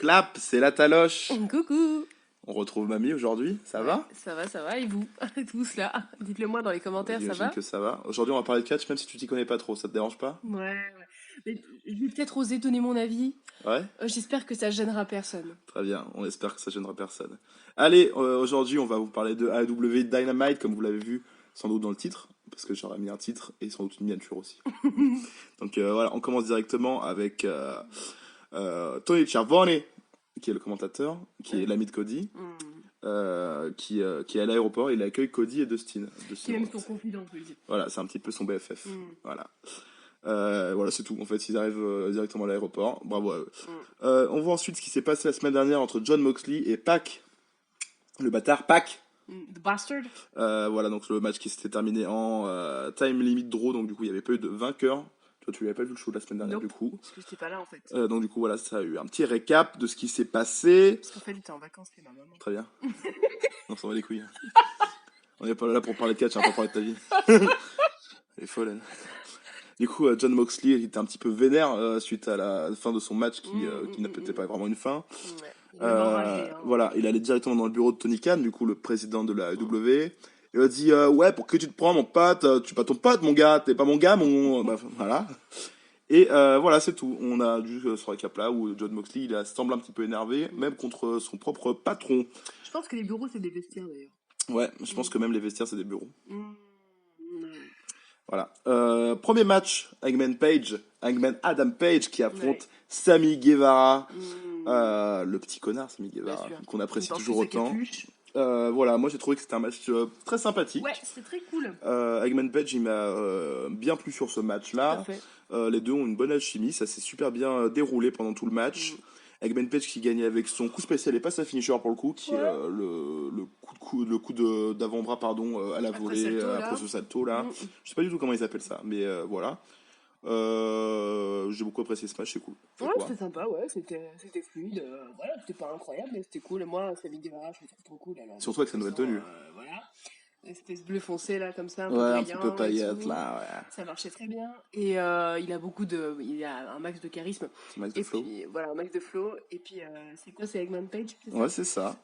Clap, c'est la taloche. Coucou. On retrouve Mamie aujourd'hui, ça va? Ça va, et vous? Tous là? Dites-le moi dans les commentaires, ça J'imagine va? que ça va. Aujourd'hui, on va parler de catch, même si tu t'y connais pas trop, ça te dérange pas? Ouais. Mais je vais peut-être oser donner mon avis. Ouais? J'espère que ça gênera personne. Très bien, on espère que ça gênera personne. Allez, aujourd'hui, on va vous parler de AEW Dynamite, comme vous l'avez vu sans doute dans le titre, parce que j'aurais mis un titre et sans doute une miniature aussi. Donc voilà, on commence directement avec Tony Schiavone, qui est le commentateur, qui est l'ami de Cody. Qui est à l'aéroport, il accueille Cody et Dustin. Qui aime son confident, on peut le dire. Voilà, c'est un petit peu son BFF. Voilà. Voilà, c'est tout. En fait, ils arrivent directement à l'aéroport. Bravo à eux. On voit ensuite ce qui s'est passé la semaine dernière entre John Moxley et Pac, le bâtard Pac. The Bastard. Voilà, donc le match qui s'était terminé en time limit draw, donc du coup, il n'y avait pas eu de vainqueur. Toi, tu n'avais pas vu le show de la semaine dernière, Nope, du coup. parce que j'étais pas là, en fait. Donc du coup, voilà, ça a eu un petit récap de ce qui s'est passé. Parce qu'en fait, j'étais en vacances, c'est ma maman. Très bien. On s'en va les couilles. On n'est pas là pour parler de catch, hein, pour parler de ta vie. Elle est folle, elle. Du coup, John Moxley il était un petit peu vénère suite à la fin de son match qui n'a peut-être pas vraiment une fin. Ouais. Il m'a enragé, hein. Voilà, il allait directement dans le bureau de Tony Khan, du coup le président de la AEW. Il a dit ouais, pour que tu te prends mon pote, tu es pas ton pote mon gars, t'es pas mon gars mon bah, voilà. Et voilà, c'est tout. On a vu ce récap là où John Moxley il semble un petit peu énervé, même contre son propre patron. Je pense que les bureaux c'est des vestiaires d'ailleurs. Ouais, je pense que même les vestiaires c'est des bureaux. Voilà. Premier match, Hangman Adam Page qui affronte Sammy Guevara, le petit connard Sammy Guevara, qu'on apprécie toujours autant. Voilà, moi j'ai trouvé que c'était un match très sympathique. Ouais, c'était très cool. Hangman Page il m'a bien plu sur ce match-là. Les deux ont une bonne alchimie, ça s'est super bien déroulé pendant tout le match. Hangman Page qui gagnait avec son coup spécial et pas sa finisher pour le coup, qui est le coup d'avant-bras pardon à la volée après ce salto là. Je sais pas du tout comment ils appellent ça, mais voilà. J'ai beaucoup apprécié ce match, c'est cool. Ouais, c'était sympa, ouais, c'était fluide. Voilà, c'était pas incroyable, mais c'était cool. Et moi, Sammy Guevara, je le trouve trop cool. Alors, surtout avec sa nouvelle tenue. Voilà. Espèce bleu foncé là comme ça, un peu brillant, un petit peu paillette là, ouais. Ça marchait très bien et il a il a un max de charisme. Max de flow. Puis, voilà, un max de flow et puis c'est quoi, c'est Eggman Page, c'est ça? Ouais, c'est ça.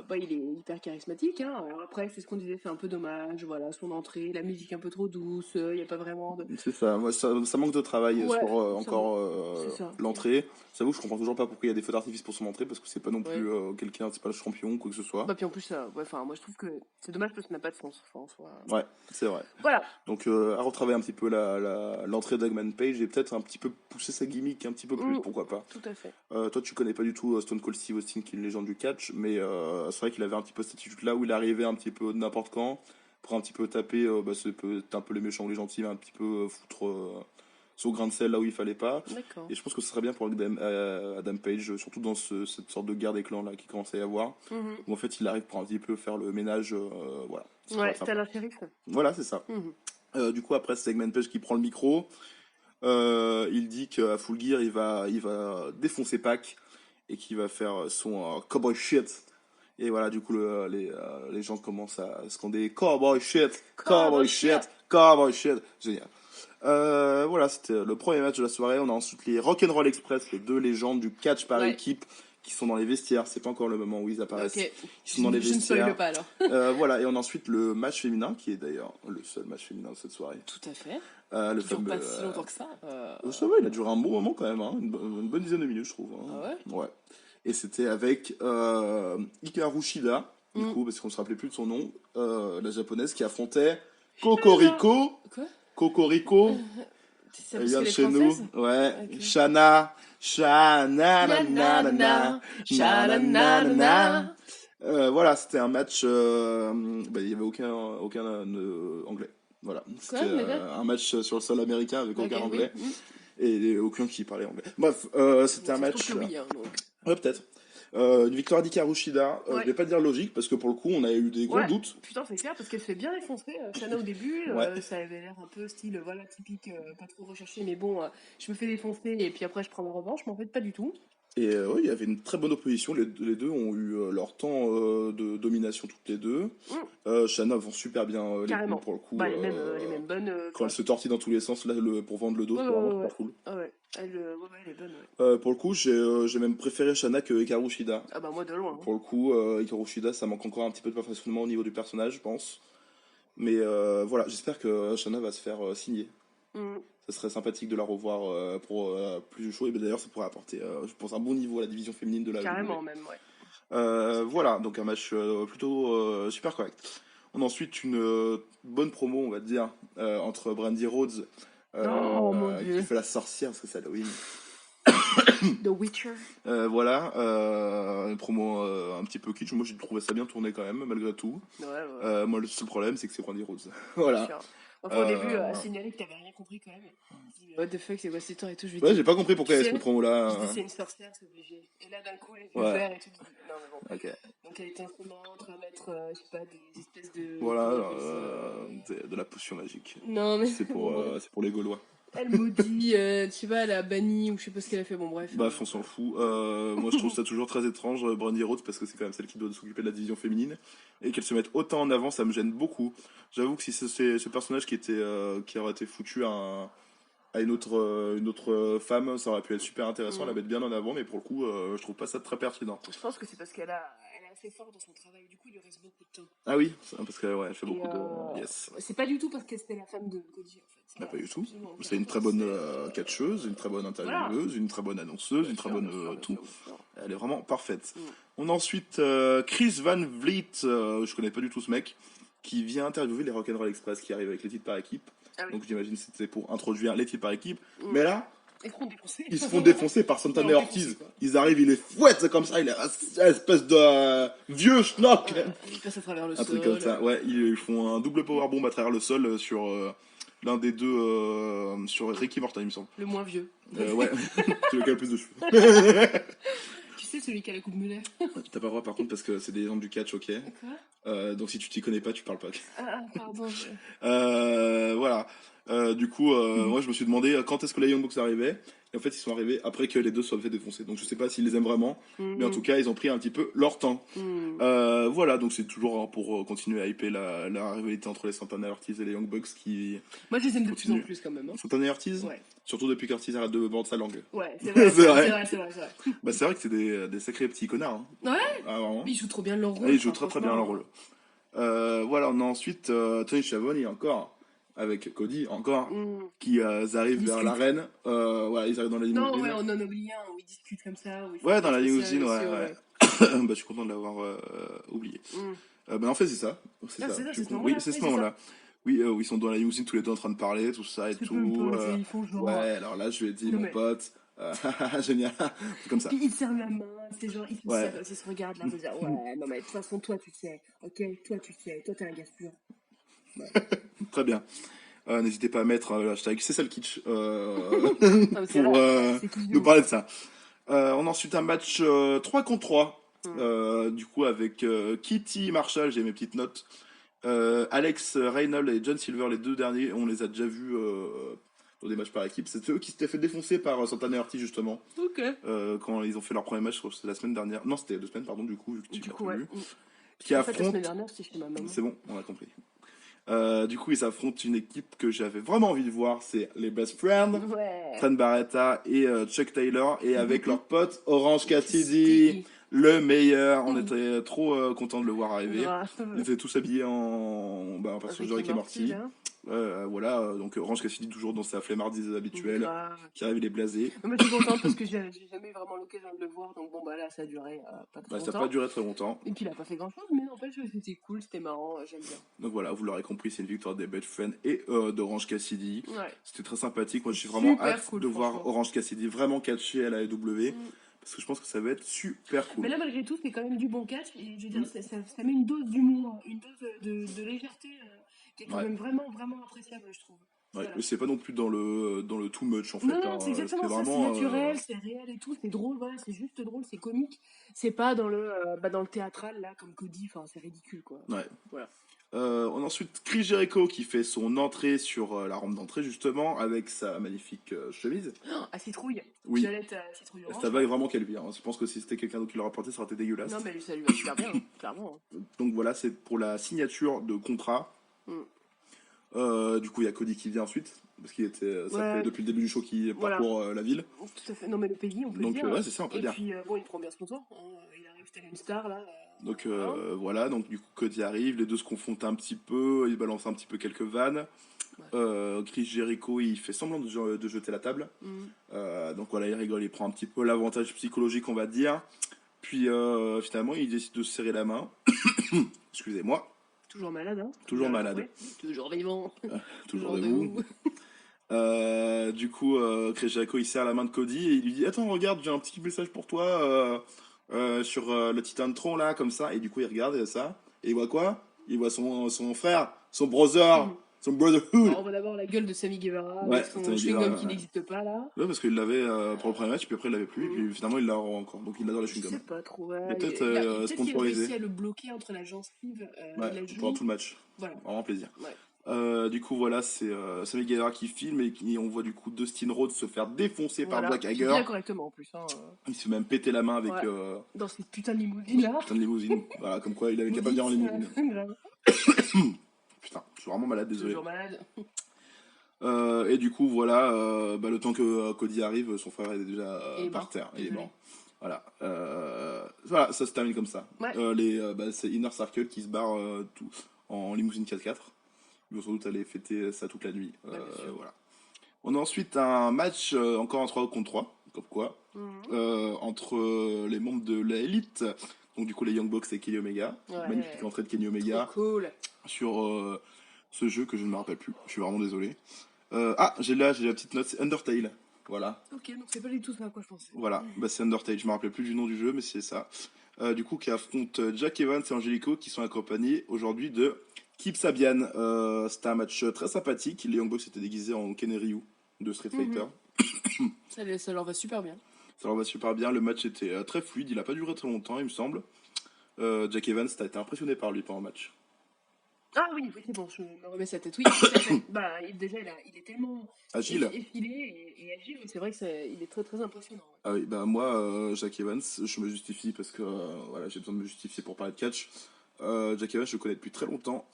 Il est hyper charismatique, hein. Alors après c'est ce qu'on disait, c'est un peu dommage, voilà, son entrée, la musique un peu trop douce, il y a pas vraiment de... C'est ça, moi ça manque de travail sur encore l'entrée. J'avoue, je comprends toujours pas pourquoi il y a des feux d'artifice pour son entrée parce que c'est pas non plus quelqu'un, c'est pas le champion ou quoi que ce soit. Bah puis en plus moi je trouve que c'est dommage parce que ça n'a pas de sens. Ouais, c'est vrai. Voilà. Donc à retravailler un petit peu l'entrée d'Hangman Page et peut-être un petit peu pousser sa gimmick un petit peu plus, pourquoi pas. Tout à fait. Toi tu connais pas du tout Stone Cold Steve Austin qui est une légende du catch, mais c'est vrai qu'il avait un petit peu cette attitude là où il arrivait un petit peu de n'importe quand pour un petit peu taper, c'est peut-être un peu les méchants ou les gentils, mais un petit peu foutre au grain de sel là où il fallait pas. D'accord. Et je pense que ce serait bien pour Adam Page, surtout dans cette sorte de guerre des clans là qui commence à y avoir, où en fait il arrive pour un petit peu faire le ménage, voilà. Ouais, c'était la shérif. Voilà, c'est ça. Du coup après c'est Hangman Page qui prend le micro, il dit qu'à Full Gear il va défoncer Pac et qu'il va faire son cowboy shit. Et voilà, du coup, les gens commencent à scander cowboy shit, cowboy shit, cowboy shit. Génial. Voilà, c'était le premier match de la soirée. On a ensuite les Rock'n'Roll Express, les deux légendes du catch par équipe qui sont dans les vestiaires. C'est pas encore le moment où ils apparaissent. Okay. Ils sont dans les vestiaires. Je ne spoil pas alors. Voilà, et on a ensuite le match féminin, qui est d'ailleurs le seul match féminin de cette soirée. Tout à fait. Le fameux, pas si longtemps que ça. Ça va, il a duré un bon moment quand même, hein. Une bonne dizaine de minutes, je trouve. Hein. Ah ouais? Ouais. Et c'était avec Hikaru Shida, du coup, parce qu'on se rappelait plus de son nom, la japonaise qui affrontait Kokoriko. Quoi? Kokoriko. Elle vient de chez nous. Ouais. Okay. Shana. Voilà, c'était un match. Il n'y avait aucun anglais. Voilà. C'était un match sur le sol américain avec aucun anglais. Oui. Et aucun qui parlait anglais. Bref, c'était un match. Ouais, peut-être. Une victoire d'Hikaru Shida. Je vais pas dire logique parce que pour le coup, on a eu des gros doutes. Putain, c'est clair parce qu'elle fait bien défoncer. Shana au début, ça avait l'air un peu style, voilà, typique, pas trop recherché, mais bon, je me fais défoncer et puis après je prends ma revanche, mais en fait pas du tout. Et ouais, il y avait une très bonne opposition. Les deux ont eu leur temps de domination toutes les deux. Mm, Shanna vend super bien les coups carrément. pour le coup. Bah, les mêmes bonnes Quand elle se créations. tortille dans tous les sens là, pour vendre le dos, Ouais, c'est ouais, vraiment ouais, super ouais. cool. Ah ouais. Elle est bonne, ouais. Pour le coup, j'ai même préféré Shanna que Hikaru Shida. Ah bah, moi, de loin, hein. Pour le coup, Hikaru Shida, ça manque encore un petit peu de perfectionnement au niveau du personnage, je pense. Mais voilà, j'espère que Shanna va se faire signer. Mm, Ça serait sympathique de la revoir pour plus de show. Et ben, d'ailleurs, ça pourrait apporter, je pense, un bon niveau à la division féminine de la AEW. carrément, même, ouais. C'est clair. Voilà, donc un match plutôt super correct. On a ensuite une bonne promo, on va dire, entre Brandy Rhodes, Oh, mon qui Dieu. fait la sorcière, parce que c'est Halloween. The Witcher. Voilà, une promo un petit peu kitsch. Moi, j'ai trouvé ça bien tourné quand même, malgré tout. Ouais, ouais. Moi, le seul problème, c'est que c'est Brandy Rhodes. Bien Voilà. sûr. Enfin, au début, Voilà. signaler que t'avais rien compris quand même. Je dis, what the fuck, c'est quoi cette histoire et tout. Je lui Ouais, dis, j'ai pas compris tu pourquoi il y avait cette sais, promo-là. je dis, c'est une sorcière, c'est obligé. Et là, d'un coup, les yeux Ouais, verts et tout. Je dis, non, mais bon. ok. Donc, elle était en ce moment en train de mettre, je sais pas, des espèces de. Voilà, Comment on appelle ça de la potion magique. Non, mais C'est bon, bref. pour les Gaulois. Elle maudit, je sais pas, elle a banni ou je sais pas ce qu'elle a fait. Bon, bref. Bref, on s'en fout. Moi, je trouve ça toujours très étrange, Brandy Rhodes, parce que c'est quand même celle qui doit s'occuper de la division féminine. Et qu'elle se mette autant en avant, ça me gêne beaucoup. J'avoue que si c'est ce personnage qui aurait été foutu à une autre femme, ça aurait pu être super intéressant, la Mm. mettre bien en avant, mais pour le coup, je trouve pas ça très pertinent. Je pense que c'est parce elle est assez forte dans son travail. Du coup, il lui reste beaucoup de temps. Ah oui, parce que ouais, elle fait Et beaucoup de. Yes. c'est pas du tout parce que c'était la femme de Cody, en fait. Ça Bah, n'a pas du tout. absolument aucun C'est une rapport. très bonne C'est. catcheuse, une très bonne Voilà. intervieweuse, une très bonne annonceuse, Bien une très sûr, bonne bien sûr, bien tout. sûr, bien sûr. Elle est vraiment parfaite. Mm. On a ensuite Chris Van Vliet, je connais pas du tout ce mec, qui vient interviewer les Rock'n'Roll Express qui arrivent avec les titres par équipe. Ah oui. Donc j'imagine que c'était pour introduire les titres par équipe. Mm. Mais là, Ils seront défoncés. ils se font défoncer par Ils Santana l'ont et défoncé, Ortiz. quoi. Ils arrivent, ils les fouettent comme ça, il est une espèce de vieux schnock. Ils passent à travers le Un truc comme sol. ça. Ouais, ils font un double powerbomb à travers le sol sur l'un des deux, sur Ricky Morton, il me semble. Le moins vieux. Ouais, c'est lequel a le plus de cheveux. Tu sais, celui qui a la coupe mulet. T'as pas le droit par contre parce que c'est des gens du catch, ok. Quoi? Donc si tu t'y connais pas, tu parles pas. Ah, pardon. Voilà. Du coup, moi je me suis demandé quand est-ce que les Young Bucks arrivaient. Et en fait, ils sont arrivés après que les deux soient fait défoncer. Donc je sais pas s'ils les aiment vraiment, mais en tout cas, ils ont pris un petit peu leur temps. Voilà, donc c'est toujours pour continuer à hyper la rivalité entre les Santana Ortiz et les Young Bucks qui Moi, je les aime de plus en continue. plus quand même. Hein. Santana Ortiz, Ouais. surtout depuis qu'Ortiz arrête de mordre sa langue. Ouais, c'est vrai. C'est vrai. C'est vrai. Bah c'est vrai que c'est des sacrés petits connards. Hein. Ouais. Ah, vraiment. Ils jouent trop bien leur rôle. Et ils jouent enfin, très bien leur franchement. rôle. Voilà, on a ensuite Tony Schiavone encore, avec Cody encore, Mm. qui arrivent vers Discute. l'arène. Voilà, ils arrivent dans la Non, limousine. ouais, on en a oublié un où ils discutent comme ça. Où ils font Ouais, des dans la trucs limousine, spéciaux ouais. aussi, Bah, je suis content de l'avoir oublié. Mm. Bah, en fait, c'est ça. C'est Ah, ça. c'est ça, Du c'est ce coup, moment-là. oui, c'est Oui, ce c'est ça. moment-là. Oui, où ils sont dans la limousine tous les deux en train de parler, tout ça et C'est tout. pas posé, ils font genre. Ouais, alors là, je lui ai dit, Non, mon mais. pote, génial, c'est comme ça. Puis ils se serrent la main, c'est genre, ils se Ouais. serrent, ils se regardent là, ils disent, ouais, non mais de toute façon, toi tu sais, ok, toi tu sais, toi t'es un gars sûr. Très bien. N'hésitez pas à mettre le hashtag c'est ça le kitsch Ah, mais c'est pour vrai, c'est tout nous parler de ça. On a ensuite un match 3 contre 3. Mm. Du coup, avec Kitty Marshall, j'ai mes petites notes. Alex Reynolds et John Silver, les deux derniers, on les a déjà vus dans des matchs par équipe. C'est eux qui s'étaient fait défoncer par Santana et Ortiz, justement. Ok. Quand ils ont fait leur premier match, je crois que c'était la semaine dernière. Non, c'était 2 semaines, pardon, du coup, vu que tu Du l'as coup, pas ouais. vu. Mm. Qui En fait, la semaine affrontent. dernière, c'était chez ma maman. C'est bon, on a compris. Du coup, ils affrontent une équipe que j'avais vraiment envie de voir, c'est les Best Friends, Ouais. Trent Barretta et Chuck Taylor, et avec leur pote Orange Cassidy. Cassidy, le meilleur. On était trop contents de le voir arriver. Grave. Ils étaient tous habillés en personnage de Rick et Morty. là. Voilà, donc Orange Cassidy toujours dans sa flemmardise habituelle, Grave. qui arrive, il est blasé. Moi, je suis contente parce que j'ai jamais eu vraiment l'occasion de le voir, donc bon, bah là, ça a duré pas très Bah, ça n'a longtemps. pas duré très longtemps. Et puis, il a pas fait grand chose, mais n'empêche, c'était cool, c'était marrant, j'aime bien. Donc voilà, vous l'aurez compris, c'est une victoire des Best Friends et d'Orange Cassidy. Ouais. C'était très sympathique. Moi, j'ai vraiment Super hâte cool, de voir franchement. Orange Cassidy vraiment catcher à la AEW. Parce que je pense que ça va être super cool. Mais là, malgré tout, c'est quand même du bon catch. Et je veux dire, ça met une dose d'humour, une dose de légèreté qui est quand Ouais. même vraiment, vraiment appréciable, je trouve. Ouais, Voilà. mais c'est pas non plus dans le too much en fait. Non, c'est exactement ça. C'est vraiment. naturel, c'est réel et tout. C'est drôle, voilà. C'est juste drôle, c'est comique. C'est pas dans le théâtral, là, comme Cody. Enfin, c'est ridicule, quoi. Ouais. Voilà. On a ensuite Chris Jericho qui fait son entrée sur la rampe d'entrée justement avec sa magnifique chemise. À citrouille. Oui, Violette à citrouille ça orange. va vraiment qu'elle vient. Je pense que si c'était quelqu'un d'autre qui l'aurait porté, ça aurait été dégueulasse. Non, mais ça lui va super bien, clairement. Donc voilà, c'est pour la signature de contrat. Mm. Du coup, il y a Cody qui vient ensuite, parce qu'il était, ça Ouais. fait depuis le début du show qu'il Voilà. parcourt la ville. Tout à fait. Non, mais le pays, on peut Donc le dire. ouais, c'est ça, on peut Et dire. puis, bon, il prend bien sponsor. Hein. Il arrive tel une star, là. Donc Voilà. voilà, donc du coup Cody arrive, les deux se confrontent un petit peu, ils balancent un petit peu quelques vannes. Ouais. Chris Jericho, il fait semblant de jeter la table. Mm. Donc voilà, il rigole, il prend un petit peu l'avantage psychologique, on va dire. Puis finalement, il décide de se serrer la main. Excusez-moi. Toujours malade, hein. Toujours malade. Ouais. Toujours vivant. Toujours debout. Du coup, Chris Jericho, il serre la main de Cody et il lui dit attends, regarde, j'ai un petit message pour toi sur le Titan Tron là, comme ça. Et du coup, il regarde et ça. Et il voit quoi? Il voit son frère, son brother, son brotherhood. Alors, on va d'abord la gueule de Sammy Guevara, Ouais, avec son Sammy chewing-gum Guevara, qui ouais. n'existe pas, là. Ouais, parce qu'il l'avait pour le premier match, puis après il l'avait plus, et puis finalement il l'a encore. Donc il adore les Je chewing-gums. sais pas trop. Ouais. Il est peut-être Peut-être qu'il a sponsorisé. réussi à le bloquer entre la gencive et Ouais, la pendant joue. tout le match. Voilà. Vraiment plaisir. Ouais. Du coup, voilà, c'est Sammy Guevara qui filme et on voit du coup Dustin Rhodes se faire défoncer par Jack Hager. Bien correctement en plus. Hein. Il se fait même péter la main avec Ouais. Dans cette putain de limousine là. putain de limousine. Voilà, comme quoi il avait capable de venir en limousine. Grave. Putain, je suis vraiment malade, désolé. Toujours malade. Et du coup, voilà, le temps que Cody arrive, son frère est déjà par terre. Il est mort. Voilà. Voilà, ça se termine comme ça. Ouais. C'est Inner Circle qui se barre tout, en limousine 4x4. Ils vont sans doute aller fêter ça toute la nuit. Voilà. On a ensuite un match, encore en 3 contre 3, comme quoi, entre les membres de l'élite. Donc du coup les Young Bucks et Kenny Omega. Ouais. Magnifique entrée de Kenny Omega. Trop cool. Sur ce jeu que je ne me rappelle plus. Je suis vraiment désolé. J'ai la petite note, c'est Undertale. Voilà. Ok, donc c'est pas du tout ça à quoi je pensais. Voilà, c'est Undertale. Je me rappelais plus du nom du jeu, mais c'est ça. Du coup, qui affronte Jack Evans et Angelico, qui sont accompagnés aujourd'hui de Kip Sabian. C'était un match très sympathique. Les Young Bucks étaient déguisés en Ken et Ryu de Street Fighter. Ça leur va super bien. Ça leur va super bien. Le match était très fluide. Il a pas duré très longtemps, il me semble. Jack Evans, t'as été impressionné par lui pendant le match. Ah oui, c'est bon, je me remets sa tête. Oui, tout à fait. Déjà, il est tellement Agile. effilé et agile. C'est vrai qu'il est très très impressionnant. Ouais. Ah oui, moi, Jack Evans, je me justifie parce que voilà, j'ai besoin de me justifier pour parler de catch. Jack Evans, je le connais depuis très longtemps.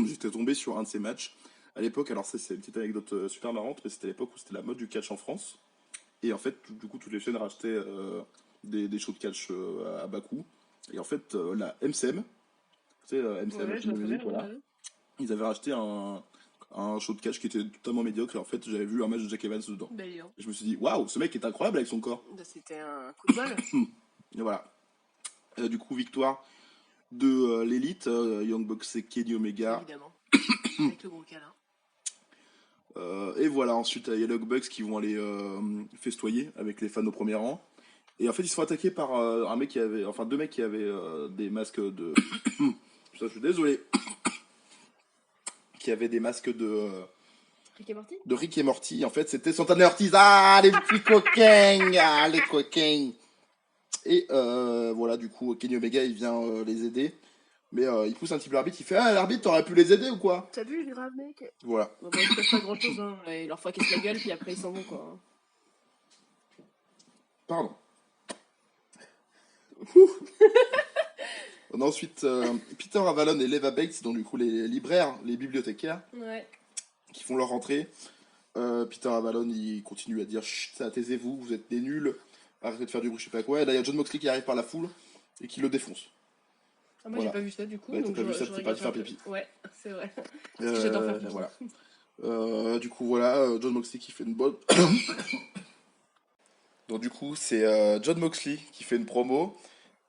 J'étais tombé sur un de ses matchs. À l'époque, alors ça c'est une petite anecdote super marrante, mais c'était l'époque où c'était la mode du catch en France. Et en fait, du coup, toutes les chaînes rachetaient des shows de catch à bas coût. Et en fait, la MCM, tu sais, MCM, la chaîne de musique, voilà, ils avaient racheté un show de catch qui était totalement médiocre. Et en fait, j'avais vu un match de Jack Evans dedans. D'ailleurs. Et je me suis dit, waouh, ce mec est incroyable avec son corps. C'était un coup de balle. Et voilà. Du coup, victoire de l'élite, Young Bucks et Kenny Omega. Évidemment. Avec le gros câlin. Et voilà, ensuite il y a les Young Bucks qui vont aller festoyer avec les fans au premier rang. Et en fait, ils se font attaquer par deux mecs qui avaient des masques de. Putain, je suis désolé. Qui avaient des masques de. Rick et Morty. De Rick et Morty. En fait, c'était Santana Ortiz. Ah, les petits coquins. Ah, les coquins. Et voilà, du coup, Kenny Omega, il vient les aider. Mais il pousse un petit peu l'arbitre, il fait ah, l'arbitre, t'aurais pu les aider ou quoi? T'as vu, les graves mec? Voilà. Bon, ils peuvent pas grand chose, hein. Ils leur fracassent la gueule, puis après ils s'en vont, quoi. Pardon. On a ensuite Peter Avalon et Leva Bates, donc du coup les libraires, les bibliothécaires, qui font leur rentrée. Peter Avalon, il continue à dire chut, taisez-vous, vous êtes des nuls, arrêtez de faire du bruit, je sais pas quoi. Et là, il y a John Moxley qui arrive par la foule et qui le défonce. Ah, moi j'ai pas vu ça du coup. Ouais, donc t'as pas vu ça, t'es parti faire pipi. Ouais, c'est vrai. Parce que j'adore faire pipi. Voilà. Du coup, voilà, John Moxley qui fait une bonne. Donc, du coup, c'est John Moxley qui fait une promo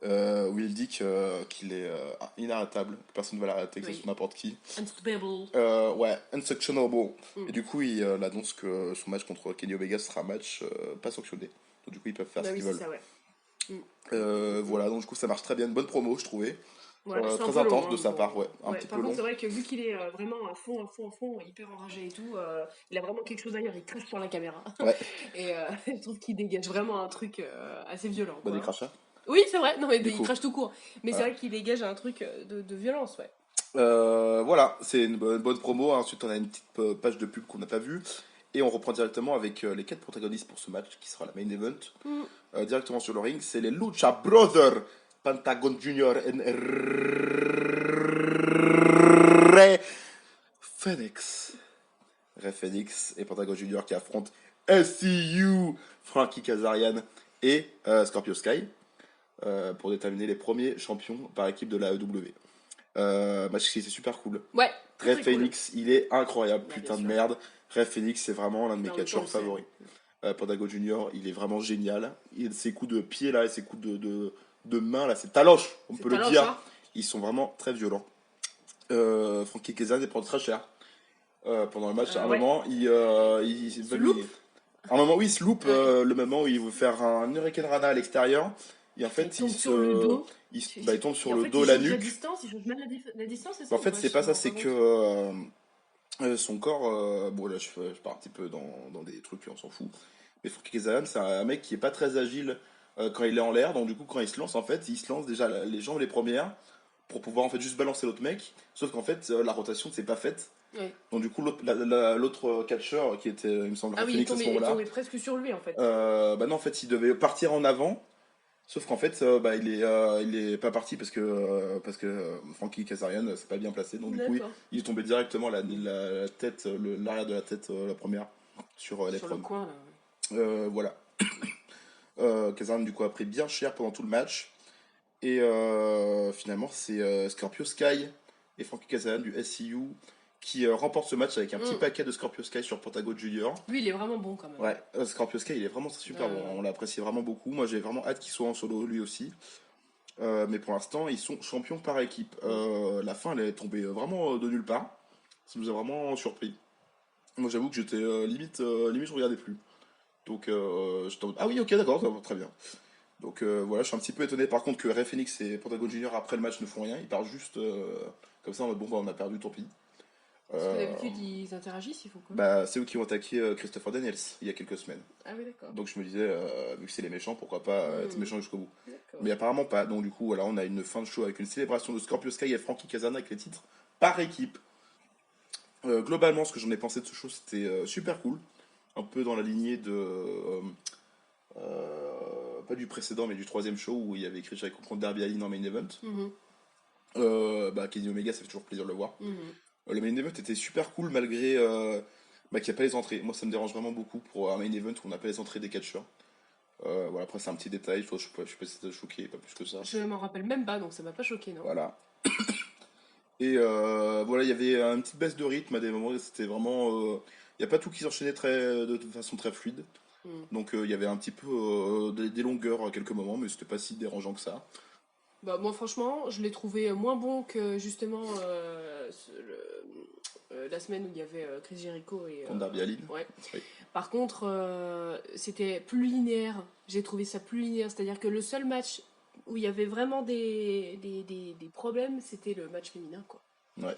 où il dit qu'il est inarrêtable, que personne ne va l'arrêter, que ce soit n'importe qui. Unstoppable. Ouais, unsanctionable. Et du coup, il annonce que son match contre Kenny Omega sera un match pas sanctionné. Donc, du coup, ils peuvent faire ce qu'ils veulent. Ça, ouais. Voilà, donc du coup, ça marche très bien. Une bonne promo, je trouvais. Ouais, très intense de sa part, ouais. Un petit par peu contre, long. c'est vrai que vu qu'il est vraiment à fond, hyper enragé et tout, il a vraiment quelque chose d'ailleurs, il crache sur la caméra. Ouais. Et je trouve qu'il dégage vraiment un truc assez violent. Des crachats. Oui, c'est vrai, non mais il coup. crache tout court. Mais c'est vrai qu'il dégage un truc de violence, ouais. Voilà, c'est une bonne promo. Ensuite, on a une petite page de pub qu'on n'a pas vue. Et on reprend directement avec les 4 protagonistes pour ce match, qui sera la main event. Mm. Directement sur le ring, c'est les Lucha Brothers, Pentagon Junior et Rey Fenix. Rey Fenix et Pentagon Junior qui affrontent SCU, Frankie Kazarian et Scorpio Sky pour déterminer les premiers champions par équipe de la AEW. Match qui était super cool. Ouais, Rey très, très cool. Fenix, il est incroyable, Bah, bien putain de sûr. merde. Rey Fenix, c'est vraiment l'un de mes En même temps, on catcheurs le sait. favoris. Pentagon Junior, il est vraiment génial. Ses coups de pied là et ses coups de main là, c'est taloche, on C'est peut le talent, dire. ça. Ils sont vraiment très violents. Frankie Kazan est prend très cher. Pendant le match, à un Ouais. moment, Il se loupe. à un moment, oui, il se loupe Ouais. le moment où il veut faire un Hurricane Rana à l'extérieur. Et en Il fait, tombe sur le dos. il tombe Et sur en le fait, dos, il la change la nuque. distance. Il change même la distance, c'est ça En ou fait, pas? c'est Je pas me ça, rends pas c'est compte. que son corps, bon là je pars un petit peu dans des trucs, on s'en fout. Mais Frankie Kazarian, c'est un mec qui est pas très agile quand il est en l'air, donc du coup quand il se lance, en fait, il se lance déjà les jambes les premières pour pouvoir en fait juste balancer l'autre mec. Sauf qu'en fait la rotation c'est pas faite. Ouais. Donc du coup l'autre catcheur qui était, il me semble, Ah oui, Phoenix à ce il est moment-là, tombé presque sur lui, en fait. bah non en fait il devait partir en avant. Sauf qu'en fait, bah, il est pas parti parce que Frankie Kazarian s'est pas bien placé. Donc du coup, D'accord. il est tombé directement la tête, l'arrière de la tête, la première, sur Sur le l'épreuve. coin, là. Voilà. Kazarian du coup a pris bien cher pendant tout le match. Et finalement, c'est Scorpio Sky et Frankie Kazarian du SCU qui remportent ce match avec un petit Mm. paquet de Scorpio Sky sur Pentagon Junior. Lui, il est vraiment bon, quand même. Ouais, Scorpio Sky, il est vraiment super bon. Euh, On l'apprécie vraiment beaucoup. Moi, j'ai vraiment hâte qu'il soit en solo lui aussi. Mais pour l'instant, ils sont champions par équipe. La fin, elle est tombée vraiment de nulle part. Ça nous a vraiment surpris. Moi, j'avoue que j'étais limite, je regardais plus. Donc, j'étais en mode, ah oui, ok, d'accord, ça va, très bien. Donc, voilà, je suis un petit peu étonné par contre que Ray Phoenix et Pentagon Junior après le match ne font rien. Ils partent juste comme ça en mode, bon, bah, on a perdu, tant pis. Parce que Euh, d'habitude, ils interagissent, il faut quoi? Bah, c'est eux qui ont attaqué Christopher Daniels il y a quelques semaines. Ah oui, d'accord. Donc, je me disais, vu que c'est les méchants, pourquoi pas être Mm. méchant jusqu'au bout. D'accord. Mais apparemment pas. Donc du coup, voilà, on a une fin de show avec une célébration de Scorpio Sky et Frankie Kazana avec les titres par équipe. Globalement, ce que j'en ai pensé de ce show, c'était super cool. Un peu dans la lignée de... pas du précédent, mais du troisième show où il y avait Chris Jericho contre Darby Allin en main event. Mhm. Bah, Kenny Omega, ça fait toujours plaisir de le voir. Mhm. Le main event était super cool malgré bah, qu'il n'y a pas les entrées. Moi, ça me dérange vraiment beaucoup pour un main event où on n'a pas les entrées des catcheurs. Voilà, après, c'est un petit détail. Je sais pas si ça t'a choqué, pas plus que ça. Je m'en rappelle même pas, donc ça m'a pas choqué, non? Voilà. Et voilà, il y avait une petite baisse de rythme à des moments, c'était vraiment... Il n'y a pas tout qui s'enchaînait de façon très fluide. Mm. Donc il y avait un petit peu des longueurs à quelques moments, mais c'était pas si dérangeant que ça. Bah, moi, franchement, je l'ai trouvé moins bon que justement la semaine où il y avait Chris Jericho et. Contre Darby Allin. Ouais. Oui. Par contre, c'était plus linéaire. J'ai trouvé ça plus linéaire. C'est-à-dire que le seul match où il y avait vraiment des problèmes, c'était le match féminin, quoi. Ouais.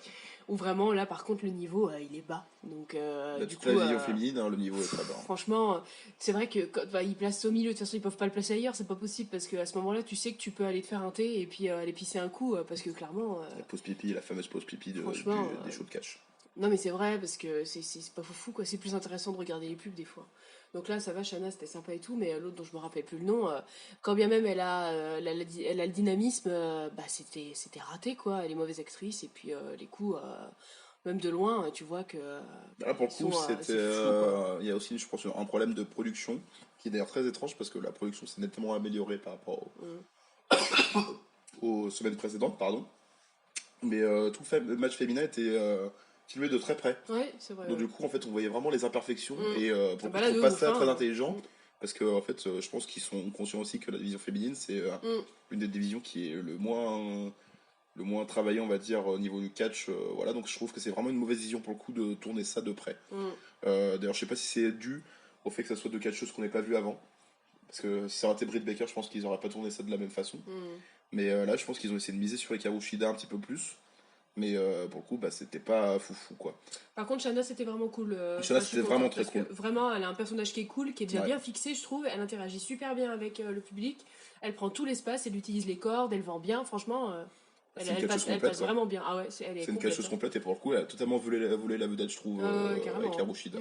Où vraiment, là, par contre, le niveau, il est bas. Donc, Là, du toute coup, la division féminine, hein, le niveau est très bas. franchement, c'est vrai que quand ils placent au milieu, de toute façon, ils peuvent pas le placer ailleurs, c'est pas possible parce qu'à ce moment-là, tu sais que tu peux aller te faire un thé et puis aller pisser un coup parce que clairement, La pause pipi, la fameuse pause pipi franchement, des shows de catch. non mais c'est vrai parce que c'est pas fou quoi, c'est plus intéressant de regarder les pubs des fois. Donc là, ça va, Shana, c'était sympa et tout, mais l'autre dont je me rappelle plus le nom, quand bien même elle a le dynamisme, bah c'était raté quoi, elle est mauvaise actrice et puis les coups, même de loin, tu vois que Là, pour ils le coup, sont, c'était. c'est flou quoi. Il y a aussi, je pense, un problème de production qui est d'ailleurs très étrange parce que la production s'est nettement améliorée par rapport Mm. aux semaines précédentes, pardon. Mais tout le match féminin était filmé de très près. Ouais, c'est vrai. Donc Ouais. du coup, en fait, on voyait vraiment les imperfections. Mm. Et pour Ah le coup, bah je là, trouve de pas ouf, ça très hein. intelligent. Parce que, en fait, je pense qu'ils sont conscients aussi que la division féminine, c'est Mm. une des divisions qui est le moins travaillée, on va dire, au niveau du catch. Voilà, donc je trouve que c'est vraiment une mauvaise vision pour le coup de tourner ça de près. Mm. D'ailleurs, je sais pas si c'est dû au fait que ça soit deux catcheuses qu'on n'ait pas vu avant. Parce que si ça aurait été Britt Baker, je pense qu'ils n'auraient pas tourné ça de la même façon. Mm. Mais là, je pense qu'ils ont essayé de miser sur les Karushida un petit peu plus. Mais pour le coup, bah, c'était pas foufou quoi. Par contre, Shanna, c'était vraiment cool. Shana, Je suis c'était vraiment contente très parce cool. que vraiment, elle a un personnage qui est cool, qui est déjà Ouais. bien fixé, je trouve. Elle interagit super bien avec le public. Elle prend tout l'espace, elle utilise les cordes, elle vend bien. Franchement, C'est une catcheuse Elle complète, passe quoi. vraiment bien. Ah ouais, elle est C'est une complète, catcheuse hein. complète et pour le coup, elle a totalement volé la vedette, je trouve, avec Carrément, la hein. Rushida.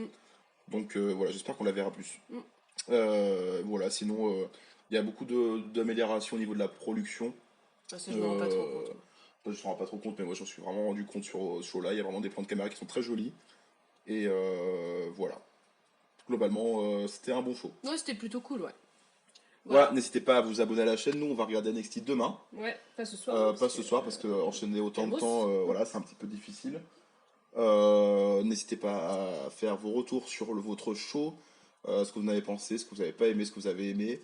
Donc voilà, j'espère qu'on la verra plus. Mm. Voilà, sinon, il y a beaucoup d'améliorations au niveau de la production. Ah, ça, je me rends pas trop Euh, compte, moi. je ne me rends pas trop compte, mais moi j'en suis vraiment rendu compte sur ce show-là. Il y a vraiment des plans de caméra qui sont très jolis. Et voilà. Globalement, c'était un bon show. Ouais, c'était plutôt cool, ouais. Voilà, Voilà. n'hésitez pas à vous abonner à la chaîne. Nous, on va regarder NXT demain. Ouais, pas ce soir, hein, Pas parce ce que soir, parce que enchaîner autant de temps, Calmos. voilà, c'est un petit peu difficile. N'hésitez pas à faire vos retours sur votre show, ce que vous en avez pensé, ce que vous n'avez pas aimé, ce que vous avez aimé.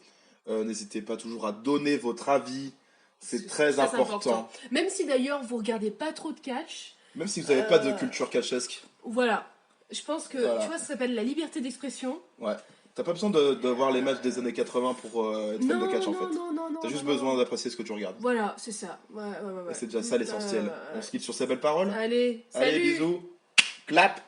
N'hésitez pas toujours à donner votre avis, c'est C'est très très important. important. Même si d'ailleurs vous regardez pas trop de catch, Même si vous n'avez pas de euh, culture catchesque, voilà. Je pense que, tu voilà. vois, ça s'appelle la liberté d'expression. Ouais. T'as pas besoin de voir les matchs des années 80 pour être fan de Non, catch en non, fait. non, non, T'as non, juste non, besoin non. d'apprécier ce que tu regardes. Voilà, c'est ça. Ouais, ouais, ouais, Et ouais. c'est déjà ça l'essentiel. On se quitte sur ces belles paroles. Allez, Allez, salut! bisous. Clap!